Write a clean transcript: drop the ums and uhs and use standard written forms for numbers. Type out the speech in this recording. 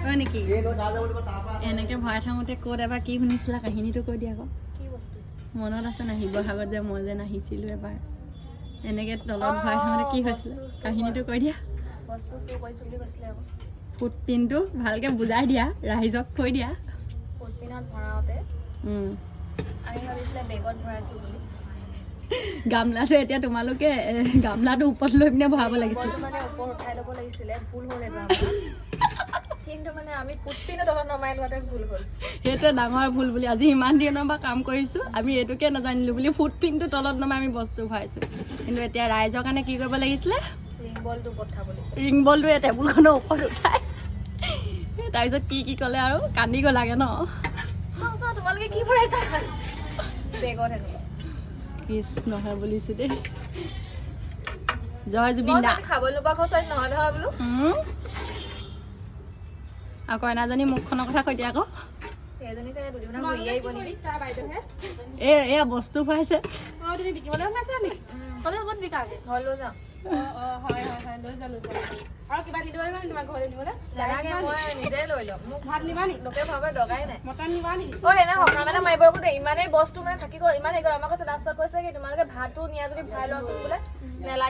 হয় নেকি এনেকৈ ভৰাই থাকোঁতে ক'ত এবাৰ কি শুনিছিলা কাহিনীটো কৈ দিয়া আকৌ মনত আছে না শিৱসাগৰত যে মই যে নাহিছিলোঁ এবাৰ এনেকৈ তলত ভৰাই থাকোঁতে কি হৈছিলে কাহিনীটো কৈ দিয়া ফুটপিনটো ভালকৈ বুজাই দিয়া ৰাইজক কৈ দিয়া গামলাটো এতিয়া তোমালোকে গামলাটো ওপৰত লৈ পিনে ভৰাব লাগিছিল সেইটোৱে ডাঙৰ ভুল বুলি আজি ইমান দিনৰ পৰা কাম কৰিছোঁ আমি এইটোকে নাজানিলোঁ বুলি ফুটপিনটো তলত নমাই আমি বস্তু ভৰাইছোঁ কিন্তু এতিয়া ৰাইজৰ কাৰণে কি কৰিব লাগিছিলে ৰিং বলটো এই টেবুলখনৰ ওপৰত উঠাই তাৰপিছত কি ক'লে আৰু কান্দিব লাগে ন তোমালোকে কি ভৰাইছা বেগত কৃষ্ণ হয় বুলিছোঁ দেই জয় জুবিন দা খাবলৈ নোপোৱা খৰচ নহয় নহয় বোলো আৰু কইনাজনী মুখখনৰ কথা কৈ দিয়া আকৌ এয়া বস্তু খুৱাইছে তুমি বিকিবলৈ ওলাইছা নি ক'ত বিকাগে ঘৰলৈ যাওঁ হয় লৈ যাওঁ আৰু কিবা দি দিব তোমাৰ ঘৰলৈ দিবলৈ মই নিজে লৈ ল'ম মোক ভাত নিবা নি লোকে ভাবে দৰকাৰাই নাই মটন নিবা নি সেইদিনা সকাম এটা মাৰিব গোটেই ইমানেই বস্তু মানে থাকি গ'ল ইমান হেৰি গ'ল আমাক কৈছে লাষ্টত কৈছে কি তোমালোকে ভাতটো নিয়া যদি ভৰাই লোৱাচোন বোলে নেলাগে